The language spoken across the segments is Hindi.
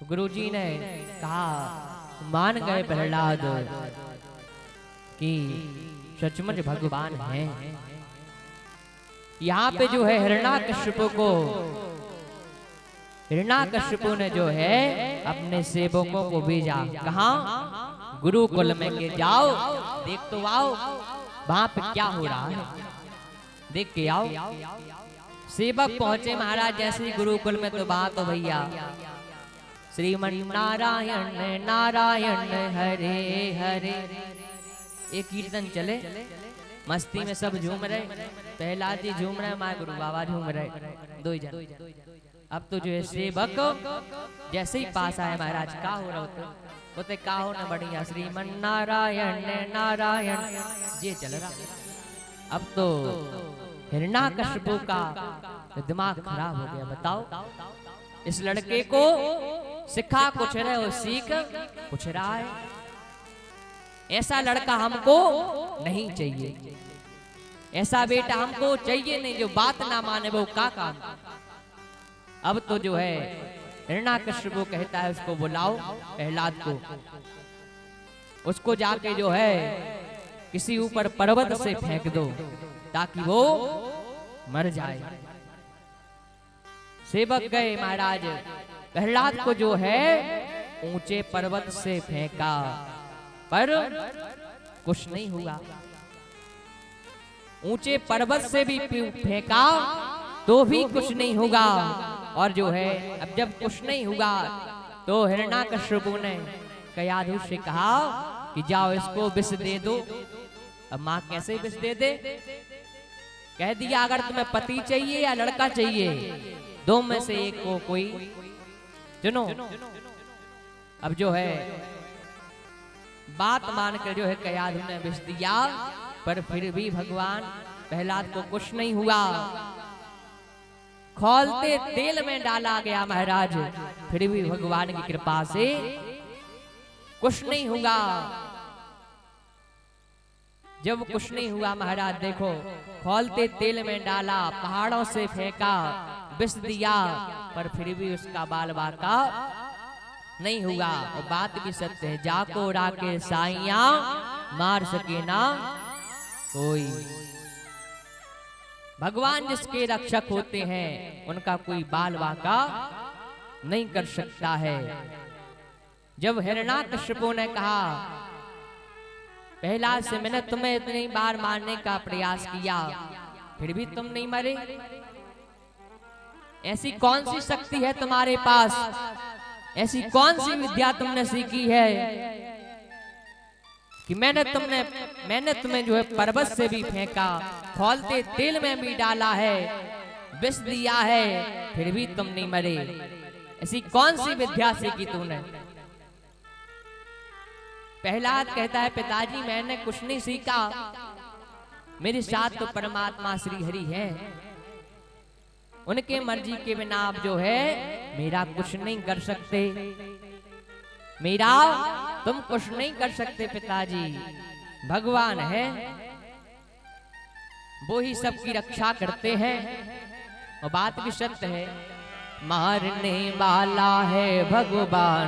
गुरुजी ने कहा मान गए प्रहलाद कि सचमुच भगवान हैं। यहाँ पे जो है हिरण्याकश्यपु ने जो है अपने सेवकों को भेजा, कहा गुरुकुल में के जाओ, देख तो आओ वहां पे क्या हो रहा है, देख के आओ। सेवक पहुंचे महाराज जैसे ही गुरुकुल में, तो वहां तो भैया श्रीमन नारायण नारायण हरे हरे एक कीर्तन चले, मस्ती में सब झूम रहे, प्रहलाद जी झूम रहे, माँ गुरु बाबा झूम रहे, दो ही जन। अब तो जो है सेवक जैसे ही पास आए महाराज का हो रहा होते का हो न बढ़िया श्रीमन नारायण नारायण ये चल रहा। अब तो हिरण्याकश्यपु का दिमाग खराब हो गया। बताओ इस लड़के को सिखा कुछ रहे हो, सीख कुछ रहा है, ऐसा लड़का हमको नहीं चाहिए, ऐसा बेटा हमको चाहिए नहीं जो बात ना माने वो का काम। अब तो जो है हिरण्याकश्यपु कहता है उसको बुलाओ प्रहलाद को, उसको जाके जो है किसी ऊपर पर्वत से फेंक दो ताकि वो मर जाए। सेवक गए महाराज, प्रहलाद को जो है ऊंचे पर्वत से फेंका पर कुछ नहीं हुआ। ऊंचे पर्वत से भी फेंका तो भी कुछ नहीं होगा। और जो है अब जब कुछ नहीं हुआ तो हिरण्याकश्यपु ने कयाधु से कहा कि जाओ इसको विष दे दो। अब माँ कैसे विष दे दे? कह दिया अगर तुम्हें पति चाहिए या लड़का चाहिए, दो में से एक को कोई चुनो। अब जो है बात मानकर जो है कयाधु ने विष दिया, पर फिर भी भगवान प्रहलाद को कुछ नहीं हुआ। खौलते तेल में डाला गया महाराज, फिर भी भगवान की कृपा से कुछ नहीं हुआ। जब कुछ नहीं हुआ महाराज देखो, खौलते तेल में डाला, पहाड़ों से फेंका, विष दिया, पर फिर भी उसका बाल बाका नहीं हुआ। और बात भी सत्य है, जाको राके साइया मार सके ना कोई। भगवान जिसके रक्षक होते हैं उनका कोई बाल बाका नहीं कर सकता है। जब हिरण्याकश्यपु ने कहा प्रहलाद से मैंने तुम्हें इतनी बार मारने का प्रयास किया फिर भी तुम नहीं मरे, ऐसी कौन सी शक्ति है तुम्हारे पास, ऐसी कौन सी विद्या तुमने सीखी है कि मैंने तुम्हें जो है पर्वत से भी फेंका, खौलते तेल में भी डाला है, विष दिया है, फिर भी तुम नहीं मरे, ऐसी कौन सी विद्या सीखी तूने? प्रहलाद कहता है पिताजी मैंने कुछ नहीं सीखा, मेरे साथ तो परमात्मा श्री हरि है, उनके मर्जी के बिना आप जो है मेरा कुछ नहीं कर सकते, मेरा तुम कुछ नहीं कर सकते पिताजी, भगवान है वो ही सबकी रक्षा करते हैं। और बात भी सत्य है, मारने वाला है भगवान,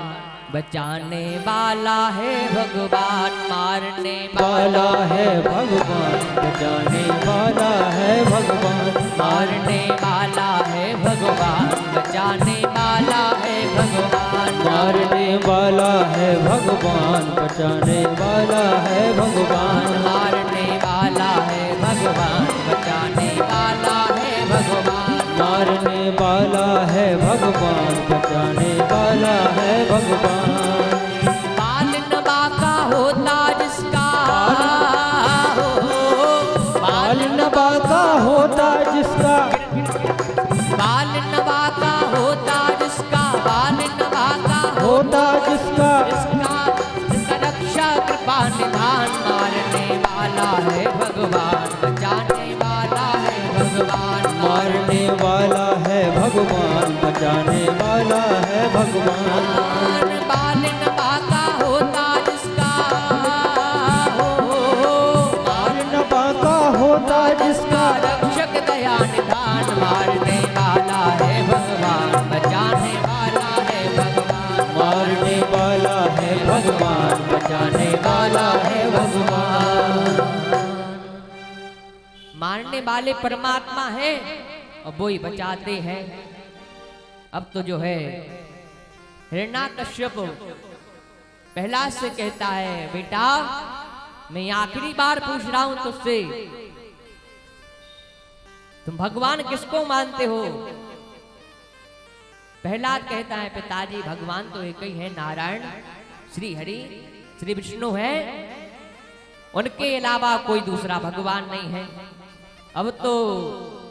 बचाने वाला है भगवान, मारने वाला है भगवान, बचाने वाला है भगवान, मारने वाला है भगवान, बचाने वाला है भगवान, मारने वाला है भगवान, बचाने वाला है भगवान, मारने वाला है भगवान, बचाने वाला है भगवान, मारने वाला है भगवान, बचाने वाला है भगवान। बाल नबा का होता जिसका, बाल नबा का होता जिसका, बाल नबा का होता जिसका, बाल नबा का होता जिसका, जिसका रक्षा कृपा निधान, मारने वाला है भगवान, बचाने वाला है भगवान, मारने वाला है भगवान, बचाने वाला है भगवान। बाल नबा का होता जिसका, बाल नबा का होता जिसका, रक्षक दया निधान, मारने वाला है भगवान, बचाने वाला है भगवान, वाले परमात्मा हैं और वो ही बचाते हैं। अब तो जो है हिरण्याकश्यप प्रहलाद से कहता है, बेटा मैं आखिरी बार पूछ रहा हूं तुझसे, तुम भगवान किसको मानते हो? प्रहलाद कहता है, पिताजी भगवान तो एक ही है, नारायण श्री हरि श्री विष्णु है, उनके अलावा कोई दूसरा भगवान नहीं है। अब तो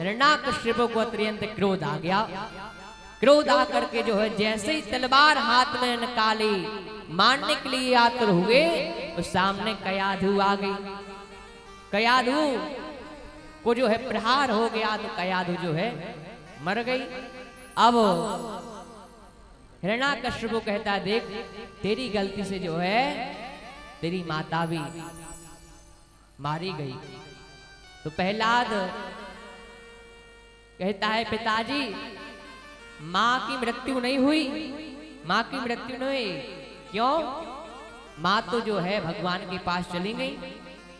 हिरण्याकश्यप को अत्यंत क्रोध आ गया। क्रोध आकर के जो है जैसे ही तलवार हाथ में निकाली मारने के लिए आतुर हुए, तो सामने कयाधु आ गई। कयाधु को जो है प्रहार हो गया तो कयाधु जो है मर गई। अब हिरण्याकश्यप कहता है, देख तेरी गलती से जो है तेरी माता भी मारी गई। तो प्रहलाद कहता है, पिताजी माँ की मृत्यु नहीं हुई, माँ की मृत्यु नहीं। क्यों? माँ तो जो है भगवान के पास चली गई,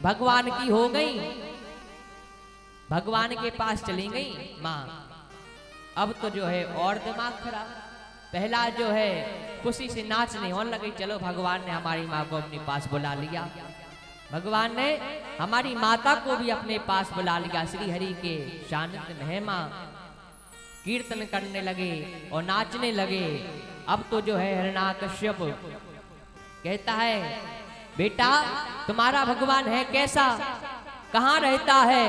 भगवान की हो गई, भगवान के पास चली गई माँ। अब तो जो है और दिमाग खराब। पहला जो है खुशी से नाचने होने लगी, चलो भगवान ने हमारी माँ को अपने पास बुला लिया, भगवान ने हमारी माता को भी अपने पास बुला लिया। श्री हरि के सानिध्य में है माँ। कीर्तन करने लगे और नाचने लगे। अब तो जो है हिरण्याकश्यप कहता है, बेटा तुम्हारा भगवान है कैसा, कहाँ रहता है,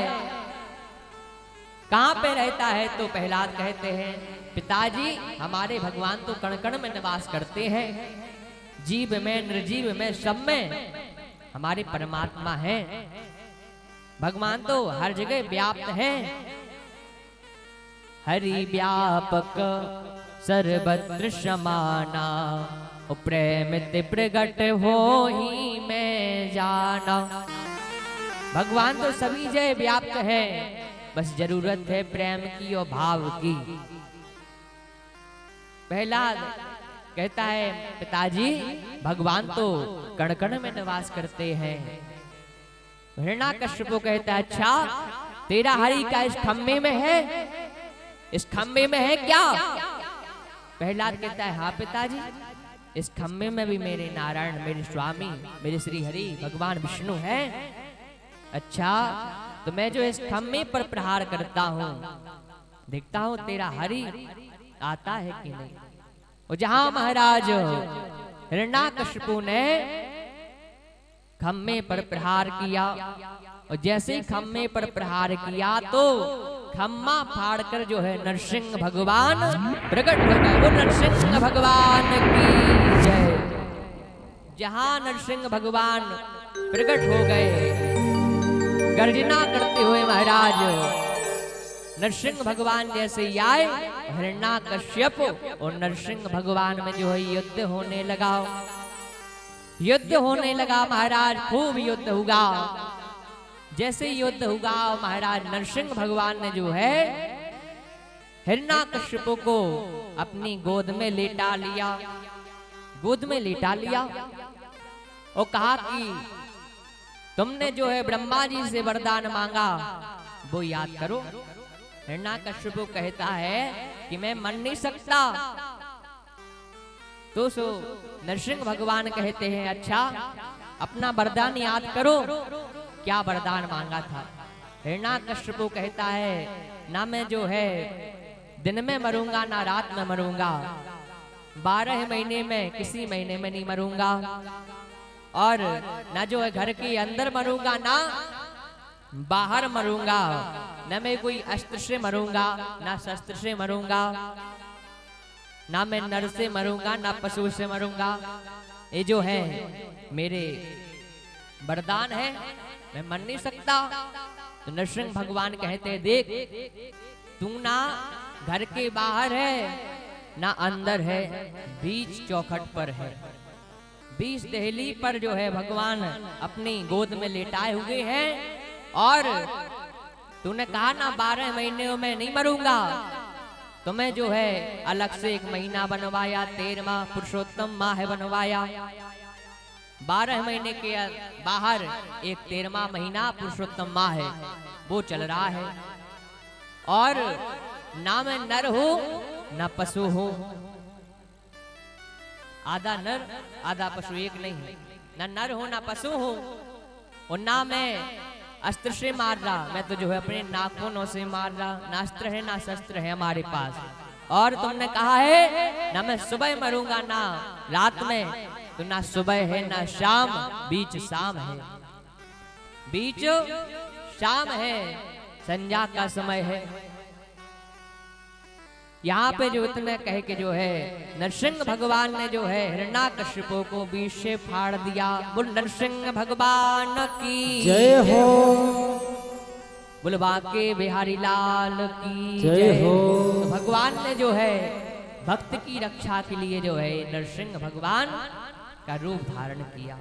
कहाँ पे रहता है? तो प्रहलाद कहते हैं, पिताजी हमारे भगवान तो कण कण में निवास करते हैं, जीव में निर्जीव में सब में हमारे परमात्मा हैं। भगवान तो हर जगह व्याप्त हैं। हरि व्यापक सर्वत्र समाना, प्रेम ते प्रगट हो ही मैं जाना। भगवान तो सभी जगह व्याप्त है, बस जरूरत है प्रेम की और भाव की। प्रहलाद कहता है, पिताजी भगवान तो कण कण में निवास करते हैं। हिरण्याकश्यप कहता है, अच्छा तेरा हरि का इस खम्भे में है, इस खम्भे में है क्या? प्रहलाद कहता है, हाँ पिताजी इस खम्भे में भी मेरे नारायण, मेरे स्वामी, मेरे श्री हरि भगवान विष्णु है। अच्छा तो मैं जो इस खम्भे पर प्रहार करता हूँ, देखता हूँ तेरा हरि आता है कि नहीं। और जहां महाराज हिरण्याकश्यपु ने खम्भे पर प्रहार किया, और जैसे ही खम्भे पर प्रहार किया तो खम्मा फाड़कर जो है नरसिंह भगवान प्रकट हो गए। वो नरसिंह भगवान की जय। जहां नरसिंह भगवान प्रकट हो गए, गर्जना करते हुए महाराज नरसिंह भगवान जैसे ही आए, हिरण्याकश्यप और नरसिंह भगवान में जो है युद्ध होने लगा। युद्ध होने लगा महाराज, खूब युद्ध हुआ। जैसे युद्ध हुआ महाराज नरसिंह भगवान ने जो है हिरण्याकश्यप को अपनी गोद में लेटा लिया, गोद में लेटा लिया और कहा कि तुमने जो है ब्रह्मा जी से वरदान मांगा वो याद करो। हिरण्याकश्यप कहता है कि मैं मर नहीं सकता। तो सो नरसिंह भगवान कहते हैं, अच्छा अपना वरदान याद करो, क्या वरदान मांगा था? हिरण्याकश्यप कहता है, ना मैं जो है दिन में मरूंगा ना रात में मरूंगा, 12 महीने में किसी महीने में नहीं मरूंगा, और ना जो है घर के अंदर मरूंगा ना बाहर मरूंगा, न मैं कोई अस्त्र से मरूंगा ना शस्त्र से मरूंगा, ना मैं नर से मरूंगा ना पशु से मरूंगा। ये जो है मेरे वरदान है, मैं मर नहीं सकता। तो नरसिंह भगवान कहते, देख तू ना घर के बाहर है ना अंदर है, बीच चौखट पर है, बीच दहली पर जो है भगवान अपनी गोद में लेटाए हुए हैं। और तूने कहा ना 12 महीने में नहीं मरूंगा, तो मैं जो है अलग से 1 महीना बनवाया, 13वां पुरुषोत्तम माह बनवाया। 12 महीने के बाहर एक 13वां महीना पुरुषोत्तम माह है, वो चल रहा है। और ना मैं नर हूं ना पशु हूं, आधा नर आधा पशु एक नहीं है, ना नर हूं ना पशु हूं, और ना मैं अस्त्र से मार रहा, मैं तो जो है अपने नाखूनों से मार रहा, ना अस्त्र है ना शस्त्र है हमारे पास। और तुमने कहा है ना मैं सुबह मरूंगा ना रात में, तो ना सुबह है ना शाम, बीच शाम है, बीच शाम है, संध्या का समय है। यहाँ पे जो इतना कह के जो है नरसिंह भगवान ने जो है हिरण्याकश्यपु को बीच से फाड़ दिया। बोल नरसिंह भगवान की जय हो, बोल बांके बिहारी लाल की जय हो। तो भगवान ने जो है भक्त की रक्षा के लिए जो है नरसिंह भगवान का रूप धारण किया।